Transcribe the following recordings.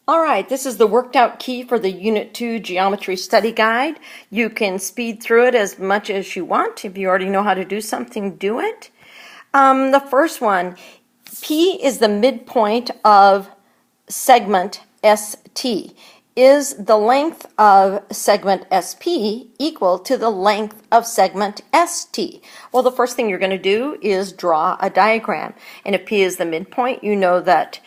All right, this is the worked out key for the Unit 2 Geometry Study Guide. You can speed through it as much as you want. If you already know how to do something, do it. The first one, P is the midpoint of segment ST. Is the length of segment SP equal to the length of segment ST? Well, the first thing you're going to do is draw a diagram. And if P is the midpoint, you know that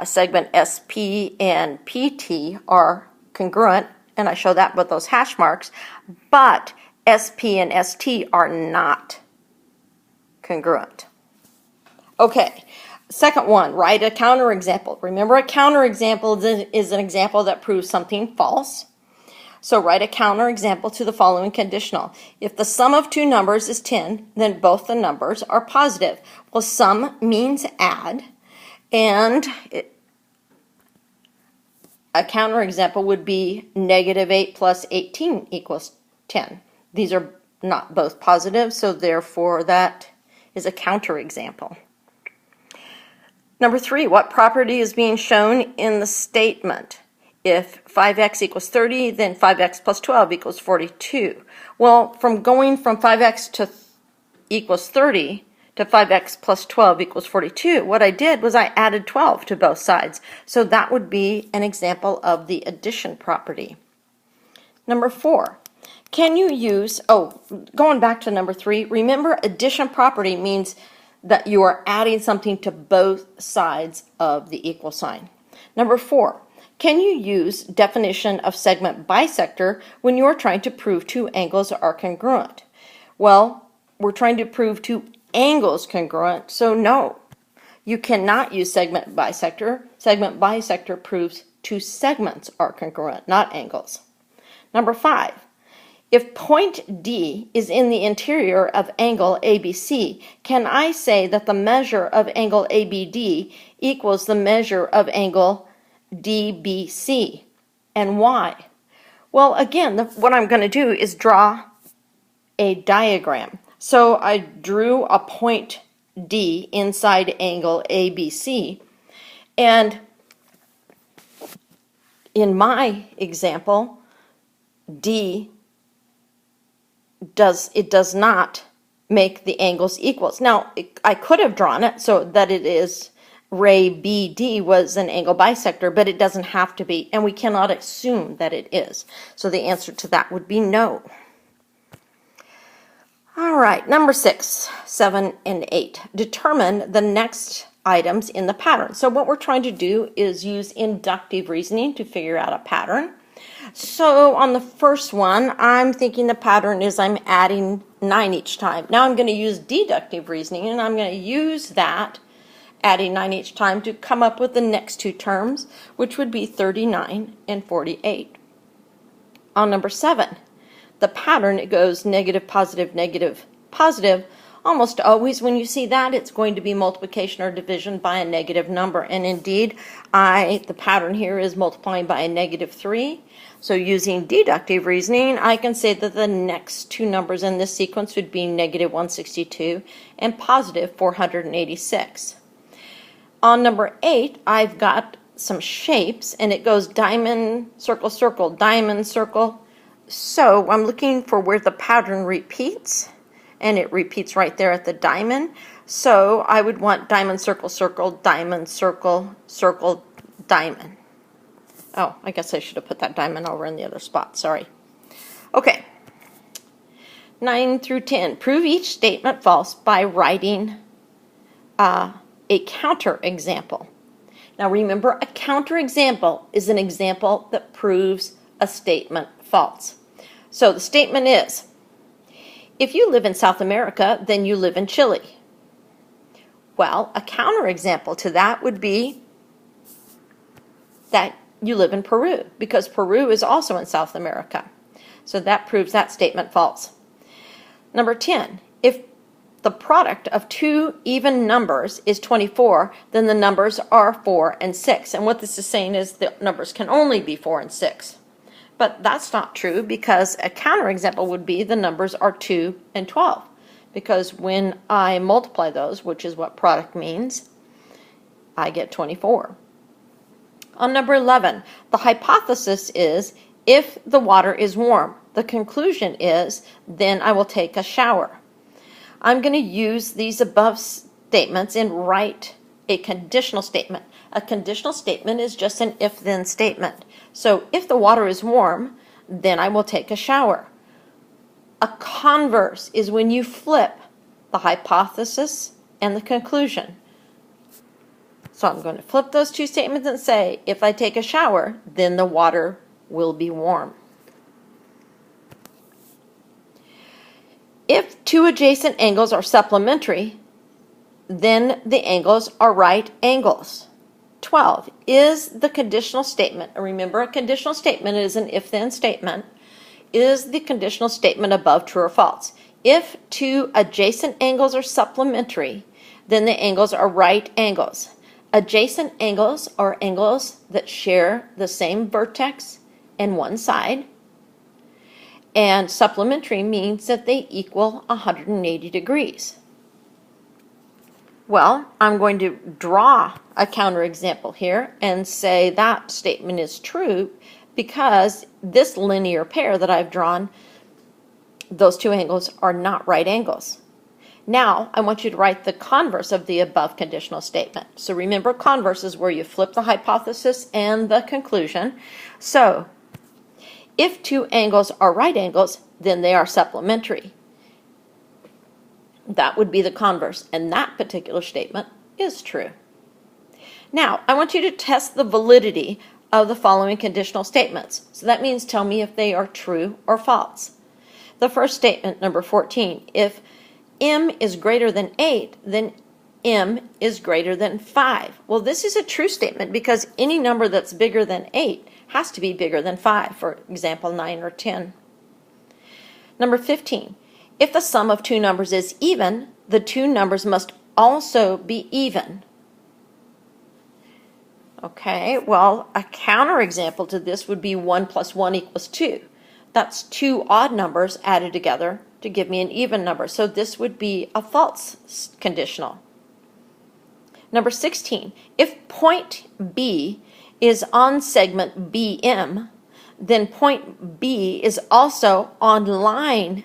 segment SP and PT are congruent, and I show that with those hash marks, but SP and ST are not congruent. Okay, second one, write a counterexample. Remember, a counterexample is an example that proves something false. So write a counterexample to the following conditional. If the sum of two numbers is 10, then both the numbers are positive. Well, sum means add. And a counterexample would be -8 plus 18 equals 10. These are not both positive, so therefore that is a counterexample. Number 3, what property is being shown in the statement? If 5x equals 30, then 5x plus 12 equals 42. Well, from going from 5x equals 30, to 5x plus 12 equals 42, what I did was I added 12 to both sides. So that would be an example of the addition property. Number 4, can you use, going back to number 3, remember addition property means that you are adding something to both sides of the equal sign. Number 4, can you use definition of segment bisector when you are trying to prove two angles are congruent? Well, we're trying to prove two angles congruent, so no, you cannot use segment bisector. Segment bisector proves two segments are congruent, not angles. Number 5, if point D is in the interior of angle ABC, can I say that the measure of angle ABD equals the measure of angle DBC? And why? Well, again, what I'm going to do is draw a diagram. So I drew a point D inside angle ABC, and in my example, D does not make the angles equals. Now, I could have drawn it so that it is ray BD was an angle bisector, but it doesn't have to be, and we cannot assume that it is. So the answer to that would be no. All right, number 6, 7, and 8. Determine the next items in the pattern. So what we're trying to do is use inductive reasoning to figure out a pattern. So on the first one, I'm thinking the pattern is I'm adding 9 each time. Now I'm going to use deductive reasoning, and I'm going to use that, adding 9 each time, to come up with the next two terms, which would be 39 and 48. On number 7, the pattern, it goes negative, positive, negative, positive. Almost always when you see that, it's going to be multiplication or division by a negative number. And indeed, the pattern here is multiplying by a -3. So using deductive reasoning, I can say that the next two numbers in this sequence would be -162 and positive 486. On number 8, I've got some shapes, and it goes diamond, circle, circle, diamond, circle. So I'm looking for where the pattern repeats, and it repeats right there at the diamond. So I would want diamond, circle, circle, diamond, circle, circle, diamond. Oh, I guess I should have put that diamond over in the other spot. Sorry. Okay. 9 through 10. Prove each statement false by writing a counterexample. Now remember, a counterexample is an example that proves a statement false. So the statement is, if you live in South America, then you live in Chile. Well, a counterexample to that would be that you live in Peru, because Peru is also in South America. So that proves that statement false. Number 10, if the product of two even numbers is 24, then the numbers are 4 and 6. And what this is saying is the numbers can only be 4 and 6. But that's not true, because a counterexample would be the numbers are 2 and 12. Because when I multiply those, which is what product means, I get 24. On number 11, the hypothesis is if the water is warm. The conclusion is then I will take a shower. I'm going to use these above statements and write a conditional statement. A conditional statement is just an if-then statement. So if the water is warm, then I will take a shower. A converse is when you flip the hypothesis and the conclusion. So I'm going to flip those two statements and say, if I take a shower, then the water will be warm. If two adjacent angles are supplementary, then the angles are right angles. 12 is the conditional statement. Remember, a conditional statement is an if-then statement. Is the conditional statement above true or false? If two adjacent angles are supplementary, then the angles are right angles. Adjacent angles are angles that share the same vertex and one side. And supplementary means that they equal 180 degrees. Well, I'm going to draw a counterexample here and say that statement is true because this linear pair that I've drawn, those two angles are not right angles. Now, I want you to write the converse of the above conditional statement. So remember, converse is where you flip the hypothesis and the conclusion. So, if two angles are right angles, then they are supplementary. That would be the converse, and that particular statement is true. Now, I want you to test the validity of the following conditional statements. So that means tell me if they are true or false. The first statement, number 14, if m is greater than 8, then m is greater than 5. Well, this is a true statement because any number that's bigger than 8 has to be bigger than 5, for example, 9 or 10. Number 15, if the sum of two numbers is even, the two numbers must also be even. Okay, well, a counterexample to this would be 1 plus 1 equals 2. That's two odd numbers added together to give me an even number. So this would be a false conditional. Number 16, if point B is on segment BM, then point B is also on line,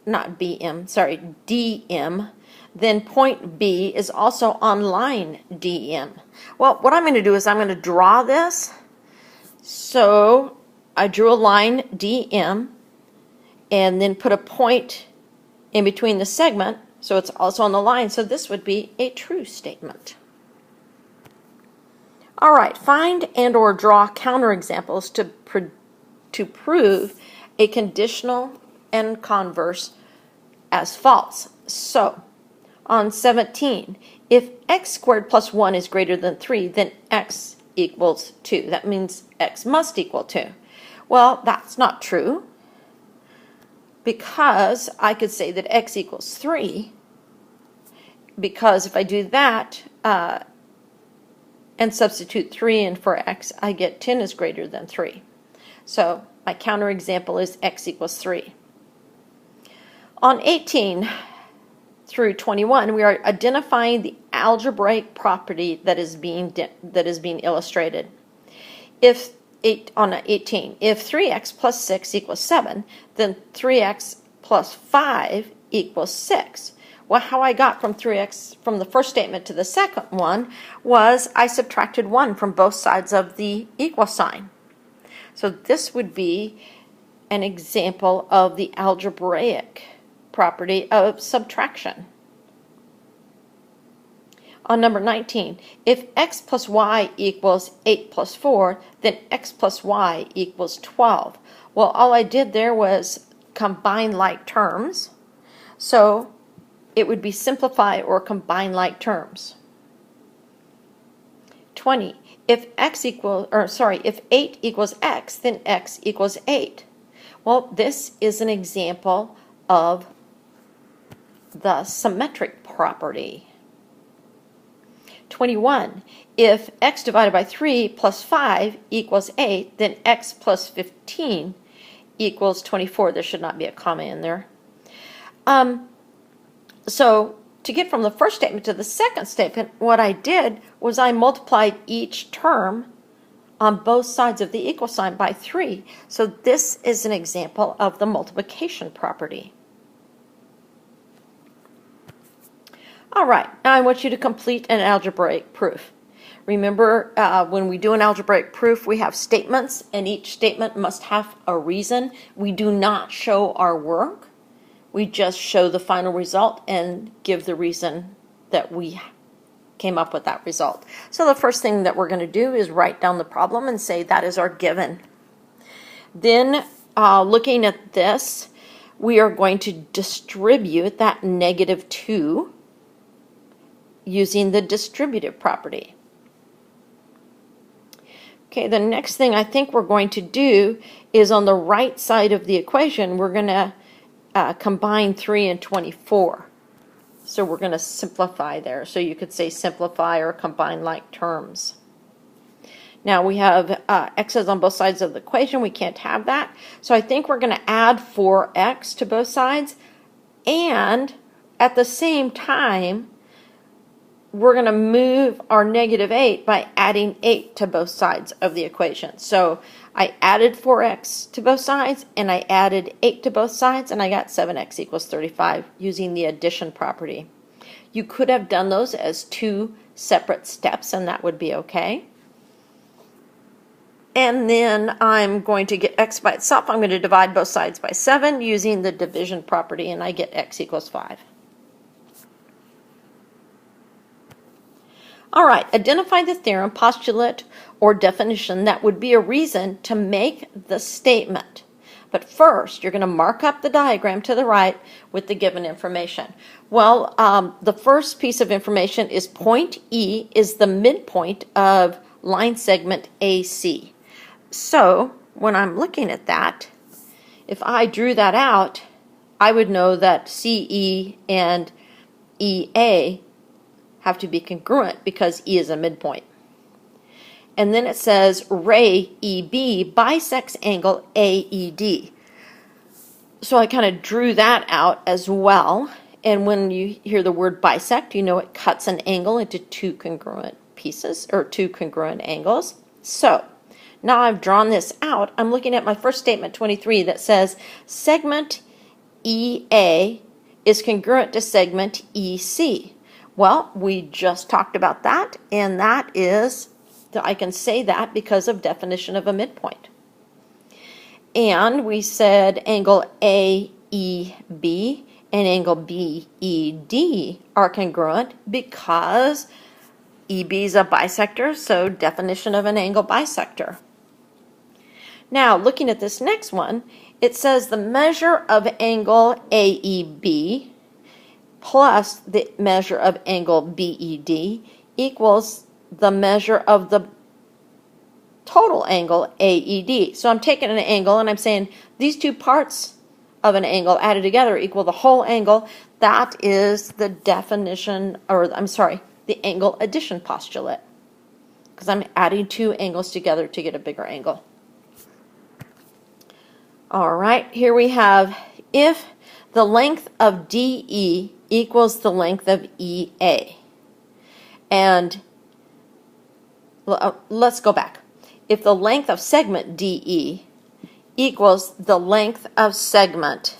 not BM, sorry, DM, then point B is also on line DM. Well, what I'm going to do is I'm going to draw this. So I drew a line DM and then put a point in between the segment, so it's also on the line. So this would be a true statement. All right, find and or draw counterexamples to prove a conditional and converse as false. So, on 17, if x squared plus 1 is greater than 3, then x equals 2. That means x must equal 2. Well, that's not true because I could say that x equals 3 because if I do that and substitute 3 in for x, I get 10 is greater than 3. So my counterexample is x equals 3. On 18 through 21, we are identifying the algebraic property that is being illustrated. On 18, if 3x plus 6 equals 7, then 3x plus 5 equals 6. Well, how I got from 3x from the first statement to the second one was I subtracted 1 from both sides of the equal sign. So this would be an example of the algebraic property of subtraction. On number 19, if x plus y equals 8 plus 4, then x plus y equals 12. Well, all I did there was combine like terms. So it would be simplify or combine like terms. 20, if if 8 equals x, then x equals 8. Well, this is an example of the symmetric property. 21, if x divided by 3 plus 5 equals 8, then x plus 15 equals 24. There should not be a comma in there. So to get from the first statement to the second statement, what I did was I multiplied each term on both sides of the equal sign by 3. So this is an example of the multiplication property. All right, now I want you to complete an algebraic proof. Remember, when we do an algebraic proof, we have statements, and each statement must have a reason. We do not show our work. We just show the final result and give the reason that we came up with that result. So the first thing that we're going to do is write down the problem and say that is our given. Then, looking at this, we are going to distribute that -2 using the distributive property. Okay, the next thing I think we're going to do is on the right side of the equation, we're going to combine 3 and 24. So we're going to simplify there. So you could say simplify or combine like terms. Now we have x's on both sides of the equation. We can't have that. So I think we're going to add 4x to both sides. And at the same time, we're going to move our -8 by adding 8 to both sides of the equation. So I added 4x to both sides, and I added 8 to both sides, and I got 7x equals 35 using the addition property. You could have done those as 2 separate steps, and that would be okay. And then I'm going to get x by itself. I'm going to divide both sides by 7 using the division property, and I get x equals 5. All right, identify the theorem, postulate, or definition that would be a reason to make the statement. But first, you're going to mark up the diagram to the right with the given information. Well, the first piece of information is point E is the midpoint of line segment AC. So, when I'm looking at that, if I drew that out, I would know that CE and EA have to be congruent because E is a midpoint. And then it says ray EB bisects angle AED. So I kind of drew that out as well. And when you hear the word bisect, you know it cuts an angle into 2 congruent pieces, or 2 congruent angles. So now I've drawn this out. I'm looking at my first statement, 23, that says segment EA is congruent to segment EC. Well, we just talked about that, and that is, I can say that because of definition of a midpoint. And we said angle AEB and angle BED are congruent because EB is a bisector, so definition of an angle bisector. Now, looking at this next one, it says the measure of angle AEB plus the measure of angle BED equals the measure of the total angle AED. So I'm taking an angle and I'm saying these 2 parts of an angle added together equal the whole angle. That is the definition, or I'm sorry, the angle addition postulate, because I'm adding 2 angles together to get a bigger angle. All right, here we have if the length of DE equals the length of EA. And let's go back. If the length of segment DE equals the length of segment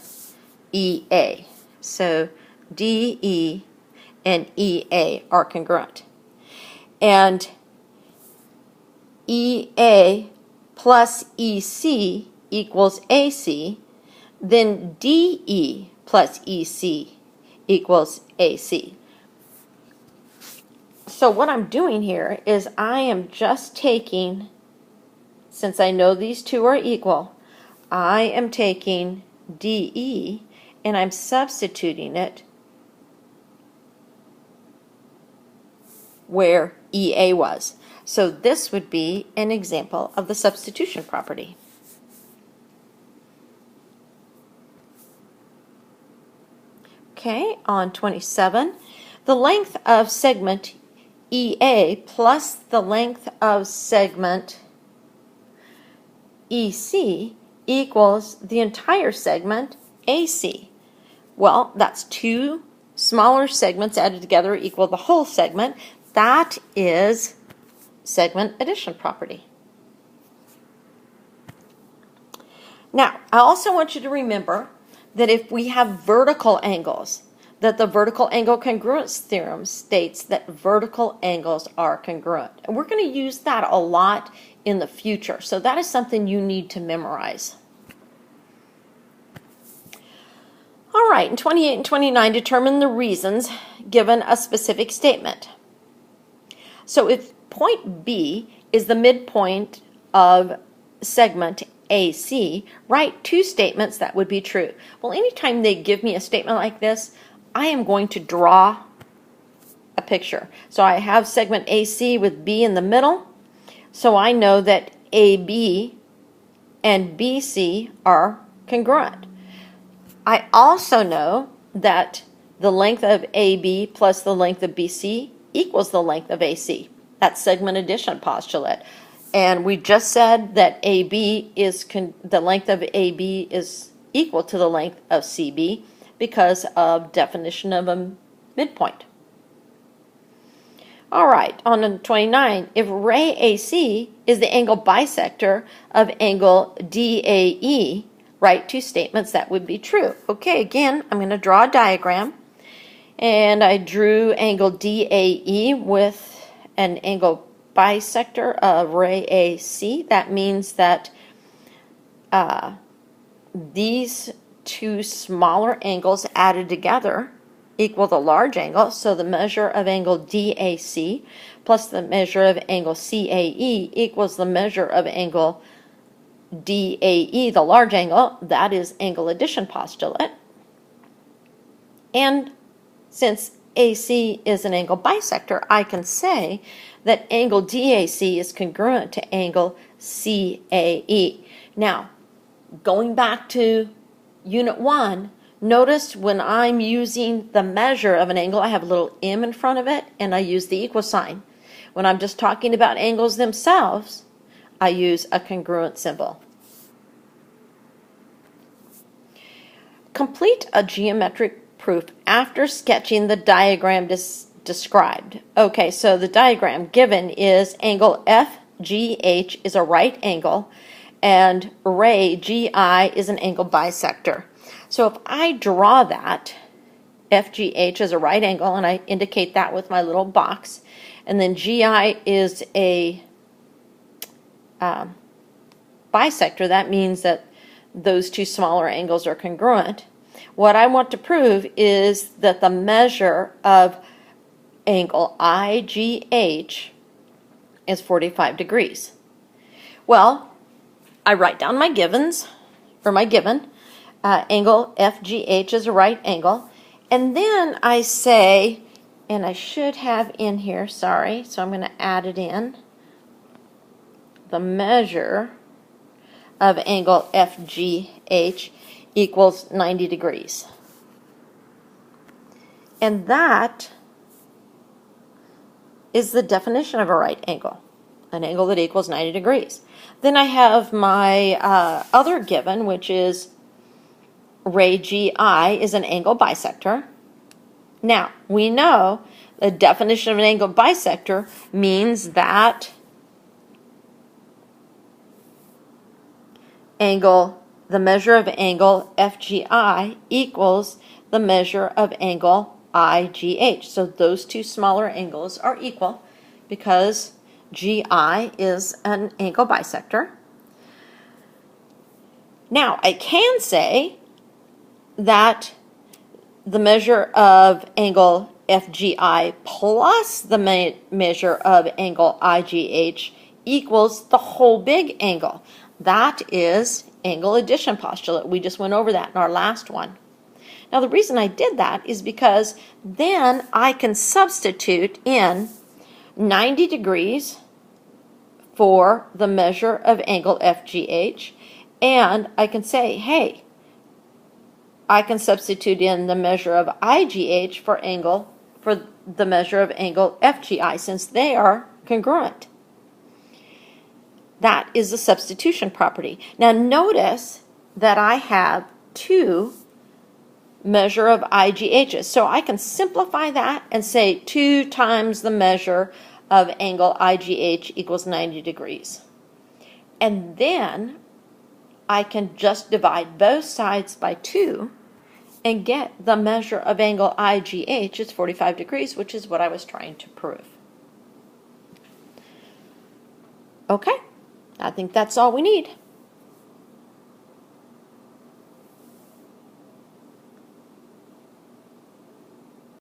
EA. So DE and EA are congruent. And EA plus EC equals AC, then DE plus EC equals AC. So what I'm doing here is I am just taking, since I know these 2 are equal, I am taking DE and I'm substituting it where EA was. So this would be an example of the substitution property. Okay, on 27, the length of segment EA plus the length of segment EC equals the entire segment AC. Well, that's 2 smaller segments added together equal the whole segment. That is segment addition property. Now, I also want you to remember that if we have vertical angles, that the vertical angle congruence theorem states that vertical angles are congruent. And we're going to use that a lot in the future. So that is something you need to memorize. All right, in 28 and 29, determine the reasons given a specific statement. So if point B is the midpoint of segment AC, write two statements that would be true. Well, anytime they give me a statement like this, I am going to draw a picture. So I have segment AC with B in the middle, so I know that AB and BC are congruent. I also know that the length of AB plus the length of BC equals the length of AC. That's segment addition postulate. And we just said that AB is the length of AB is equal to the length of CB because of definition of a midpoint. All right, on to 29. If ray AC is the angle bisector of angle DAE, write two statements that would be true. Okay, again, I'm going to draw a diagram. And I drew angle DAE with an angle bisector of ray AC. That means that these two smaller angles added together equal the large angle. So the measure of angle DAC plus the measure of angle CAE equals the measure of angle DAE, the large angle. That is angle addition postulate. And since AC is an angle bisector, I can say that angle DAC is congruent to angle CAE. Now, going back to Unit 1, notice when I'm using the measure of an angle, I have a little m in front of it, and I use the equal sign. When I'm just talking about angles themselves, I use a congruent symbol. Complete a geometric proof after sketching the diagram described. Okay, so the diagram given is angle FGH is a right angle and ray GI is an angle bisector. So if I draw that, FGH is a right angle, and I indicate that with my little box, and then GI is a bisector, that means that those two smaller angles are congruent. What I want to prove is that the measure of angle IGH is 45 degrees. Well, I write down my givens, or my given. Angle FGH is a right angle. And then I say, and I should have in here, sorry, so I'm going to add it in, the measure of angle FGH equals 90 degrees. And that is the definition of a right angle, an angle that equals 90 degrees. Then I have my other given, which is ray GI is an angle bisector. Now, we know the definition of an angle bisector means that the measure of angle FGI equals the measure of angle IGH. So those two smaller angles are equal because GI is an angle bisector. Now, I can say that the measure of angle FGI plus the measure of angle IGH equals the whole big angle. That is angle addition postulate. We just went over that in our last one. Now, the reason I did that is because then I can substitute in 90 degrees for the measure of angle FGH, and I can say, hey, I can substitute in the measure of IGH for the measure of angle FGI since they are congruent. That is the substitution property. Now notice that I have two measure of IGHs. So I can simplify that and say 2 times the measure of angle IGH equals 90 degrees. And then I can just divide both sides by 2 and get the measure of angle IGH is 45 degrees, which is what I was trying to prove. Okay, I think that's all we need.